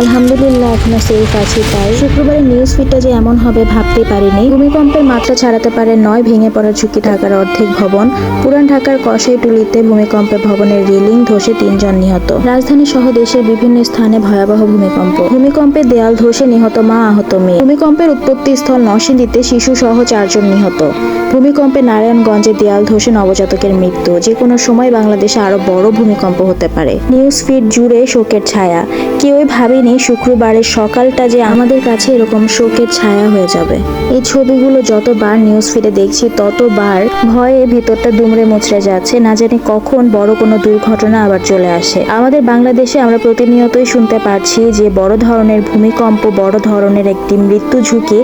আলহামদুলিল্লাহ এখনো সেফ আছি। তাই শুক্রবারের নিউজ ফিডটা যে এমন হবে ভাবতে পারিনি। ভূমিকম্পের মাত্রা ছাড়াতে পারে 9, ভেঙে পড়ার ঝুঁকি ঢাকার অর্ধেক ভবন। পুরান ঢাকার কসাইটুলিতে ভূমিকম্পে ভবনের রেলিং ধসে 3 জন নিহত। রাজধানী সহ দেশের বিভিন্ন স্থানে ভয়াবহ ভূমিকম্পে দেয়াল ধসে নিহত মা, আহত মেয়ে। ভূমিকম্পের উৎপত্তি স্থল নরসিংদীতে শিশু সহ 4 জন নিহত। ভূমিকম্পে নারায়ণগঞ্জে দেয়াল ধসে নবজাতকের মৃত্যু। যে কোনো সময় বাংলাদেশে আরো বড় ভূমিকম্প হতে পারে। নিউজ ফিড জুড়ে শোকের ছায়া। কেউই ভাবেনি শুক্রবারের সকালটা যে আমাদের কাছে এরকম শোকের ছায়া হয়ে যাবে। এই ছবিগুলো যতবার নিউজ ফিডে দেখছি ততবার ভয়ে ভেতরটা দুমড়ে মুচড়ে যাচ্ছে। না জানি কখন বড় কোনো দুর্ঘটনা আবার চলে আসে। আমাদের বাংলাদেশে আমরা প্রতিনিয়তই শুনতে পারছি যে বড় ধরনের ভূমিকম্প, বড় ধরনের একটি মৃত্যু ঝুঁকি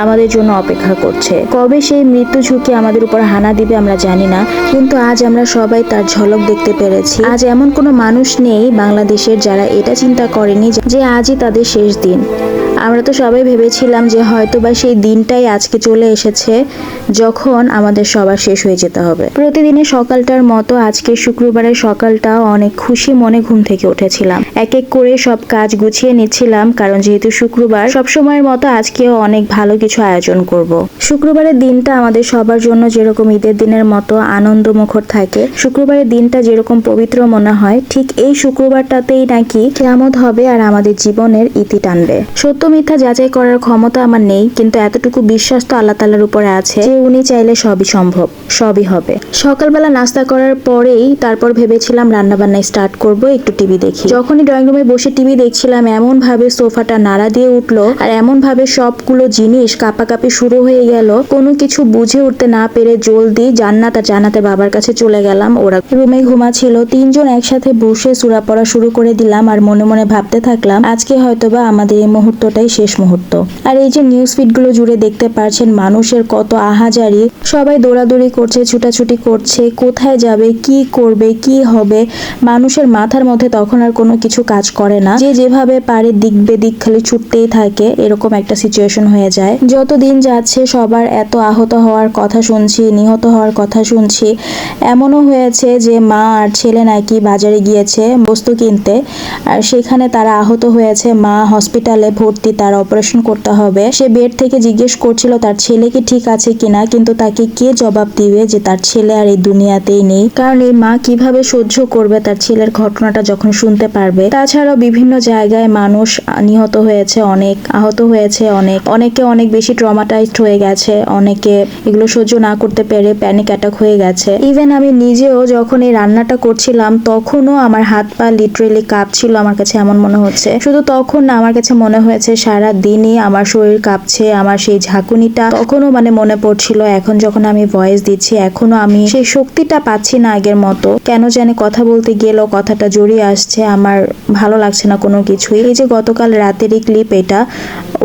আমাদের জন্য অপেক্ষা করছে। কবে সেই মৃত্যু ঝুঁকি আমাদের উপর হানা দিবে আমরা জানি না, কিন্তু আজ আমরা সবাই তার ঝলক দেখতে পেরেছি। আজ এমন কোনো মানুষ নেই বাংলাদেশের যারা এটা চিন্তা করেনি যে আজই তাদের শেষ দিন। আমরা তো সবাই ভেবেছিলাম যে হয়তো বা সেই দিনটাই আজকে চলে এসেছে যখন আমাদের সবার শেষ হয়ে যেতে হবে। প্রতিদিনের সকালটার মতো আজকে শুক্রবারের সকালটা অনেক খুশি মনে ঘুম থেকে উঠেছিলাম। এক এক করে সব কাজ গুছিয়ে নিচ্ছিলাম, কারণ যেহেতু শুক্রবার সবসময়ের মতো আজকেও অনেক ভালো কিছু আয়োজন করব। শুক্রবারের দিনটা আমাদের সবার জন্য যেরকম ঈদের দিনের মতো আনন্দমুখর থাকে, শুক্রবারের দিনটা যেরকম পবিত্র মনে হয়, ঠিক এই শুক্রবারটাতেই নাকি কিয়ামত হবে আর আমাদের জীবনের ইতি টানবে। সত্য মিথ্যা যাচাই করার ক্ষমতা আমার নেই, কিন্তু এতটুকু বিশ্বাস তো আল্লাহ তাআলার উপরে আছে যে উনি চাইলে সবই সম্ভব, সবই হবে। সকালবেলা নাস্তা করার পরেই তারপর ভেবেছিলাম রান্না বান্না স্টার্ট করব, একটু টিভি দেখি। যখনই ড্রয়িং রুমে বসে টিভি দেখছিলাম, এমন ভাবে সোফাটা নাড়া দিয়ে উঠলো আর এমন ভাবে সবগুলো জিনিস কাঁপাকাঁপি শুরু হয়ে গেল। কোনো কিছু বুঝে উঠতে না পেরে জলদি জান্নাত আর জান্নাতের বাবার কাছে চলে গেলাম। ওরা রুমে ঘুমাচ্ছিল। 3 জন একসাথে বসে সূরা পড়া শুরু করে দিলাম আর মনে মনে ভাবতে থাকলাম আজকে হয়তোবা আমাদের এই মুহূর্তটাই শেষ মুহূর্ত। আর এই যে নিউজ ফিডগুলো জুড়ে দেখতে পারছেন মানুষের কত আহাজারি, সবাই দৌড়াদৌড়ি করছে, ছুটাছুটি করছে, কোথায় যাবে, কি করবে, কি হবে। মানুষের মাথার মধ্যে তখন আর কোনো কিছু কাজ করে না। যে যেভাবে পারে দিক বেদিক খালি ছুটতেই থাকে, এরকম একটা সিচুয়েশন হয়ে যায়। যত দিন যাচ্ছে সবার এত আহত হওয়ার কথা শুনছি, নিহত হওয়ার কথা শুনছি। এমনও হয়েছে যে মা আর ছেলে নাকি বাজারে গিয়েছে বস্তু কিনতে, আর সেখানে তারা আহত হয়েছে। মা হসপিটালে ভর্তি, তার অপারেশন করতে হবে। সে বেড থেকে জিজ্ঞেস করছিল তার ছেলে কি ঠিক আছে কিনা, কিন্তু তাকে কে জবাব দিবে যে তার ছেলে আর এই দুনিয়াতেই নেই। কারণ এই মা কিভাবে সহ্য করবে তার ছেলের ঘটনাটা যখন শুনতে পারবে। তাছাড়াও বিভিন্ন জায়গায় মানুষ নিহত হয়েছে, অনেক আহত হয়েছে, অনেকে অনেক বেশি ট্রমাটাইজড হয়ে গেছে, অনেকে এগুলো সহ্য না করতে পেরে প্যানিক অ্যাটাক হয়ে গেছে। ইভেন আমি নিজেও যখন এই রান্নাটা করছিলাম তখনও আমার হাত পা লিটারেলি কাঁপছিল। আমার কাছে এমন মনে হচ্ছে, শুধু তখন না, আমার কাছে মনে হয়েছে সারা দিনই আমার শরীর কাঁপছে। আমার সেই ঝাঁকুনিটা তখনও মনে পড়ছিল। এখন যখন আমি ভয়েস দিচ্ছি এখনো আমি সেই শক্তিটা পাচ্ছি না আগের মতো। কেন জানি কথা বলতে গেলেও কথাটা জড়িয়ে আসছে, আমার ভালো লাগছে না কোনো কিছুই। এই যে গতকাল রাতেরই ক্লিপ এটা,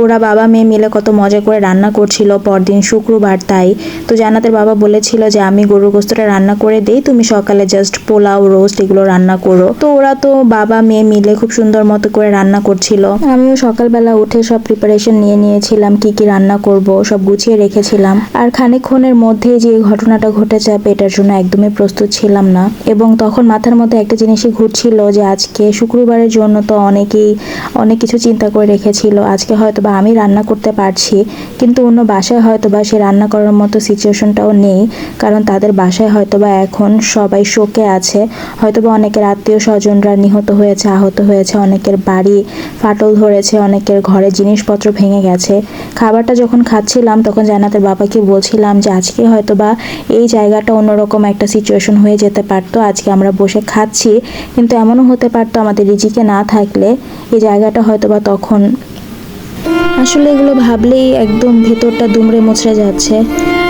ওরা বাবা মেয়ে মিলে কত মজা করে রান্না করছিল, পরদিন শুক্রবার তাই। তো জান্নাতের বাবা বলেছিল যে আমি গরুর গোশতটা রান্না করে দেই, তুমি সকালে জাস্ট পোলাও রোস্ট এগুলো রান্না করো। তো ওরা তো বাবা মেয়ে মিলে খুব সুন্দর মতো করে রান্না করছিল। আমিও সকালবেলা উঠে সব প্রিপারেশন নিয়ে নিয়েছিলাম, কি কি রান্না করব সব গুছিয়ে রেখেছিলাম। আর খানিকক্ষণের মধ্যে যে ঘটনাটা ঘটে যাবে এটার জন্য একদমই প্রস্তুত ছিলাম না। এবং তখন মাথার মধ্যে একটা জিনিসই ঘুরছিল যে আজকে শুক্রবারের জন্য তো অনেকেই অনেক কিছু চিন্তা করে রেখেছিল। আজকে হয়তোবা আমি রান্না করতে পারছি, কিন্তু অন্য বাসায় হয়তোবা সে রান্না করার মতো সিচুয়েশনটাও নেই, কারণ তাদের বাসায় হয়তোবা এখন সবাই শোকে আছে। হয়তোবা অনেকের আত্মীয় স্বজনরা নিহত হয়েছে, আহত হয়েছে, অনেকের বাড়ি ফাটল ধরেছে, অনেকের ঘরে জিনিসপত্র ভেঙে গেছে। খাবারটা যখন খাচ্ছিলাম তখন জান্নাতের বাবাকে বলছিলাম যে আজকে হয়তোবা এই জায়গাটা অন্যরকম একটা সিচুয়েশন হয়ে যেতে পারতো। আজকে আমরা বসে খাচ্ছি, কিন্তু এমনও হতে পারতো আমাদের রিজিকে না থাকলে এই জায়গাটা হয়তোবা তখন। আসলে এগুলো ভাবলেই একদম ভেতরটা দুমড়ে মুচড়ে যাচ্ছে।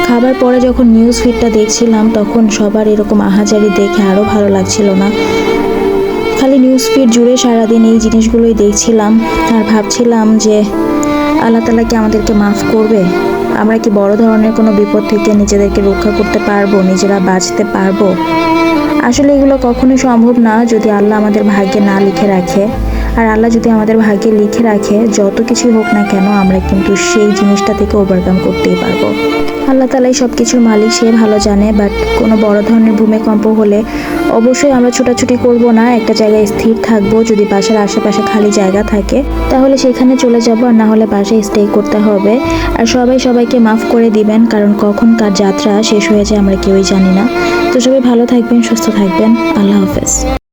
খাবার পরে যখন নিউজ ফিডটা দেখছিলাম তখন সবার এরকম আহাজারি দেখে আরও ভালো লাগছিল না। খালি নিউজ ফিড জুড়ে সারাদিন এই জিনিসগুলোই দেখছিলাম আর ভাবছিলাম যে আল্লাহ তাআলা কি আমাদেরকে মাফ করবে? আমরা কি বড় ধরনের কোনো বিপদ থেকে নিজেদেরকে রক্ষা করতে পারবো, নিজেরা বাঁচতে পারবো? আসলে এগুলো কখনোই সম্ভব না যদি আল্লাহ আমাদের ভাগ্যে না লিখে রাখে। আর আল্লাহ যদি আমাদের ভাগ্যে লিখে রাখে, যত কিছুই হোক না কেন আমরা কিন্তু সেই জিনিসটা থেকে ওভারকাম করতেই পারবো। আল্লাহ তালাই সব কিছুর মালিক, সে ভালো জানে। বাট কোনো বড় ধরনের ভূমিকম্প হলে অবশ্যই আমরা ছোটাছুটি করব না, একটা জায়গায় স্থির থাকবো। যদি বাসার আশেপাশে খালি জায়গা থাকে তাহলে সেখানে চলে যাব, আর না হলে বাসায় স্টে করতে হবে। আর সবাই সবাইকে মাফ করে দিবেন, কারণ কখন কার যাত্রা শেষ হয়ে যায় আমরা কেউই জানি না। তো সবাই ভালো থাকবেন, সুস্থ থাকবেন। আল্লাহ হাফেজ।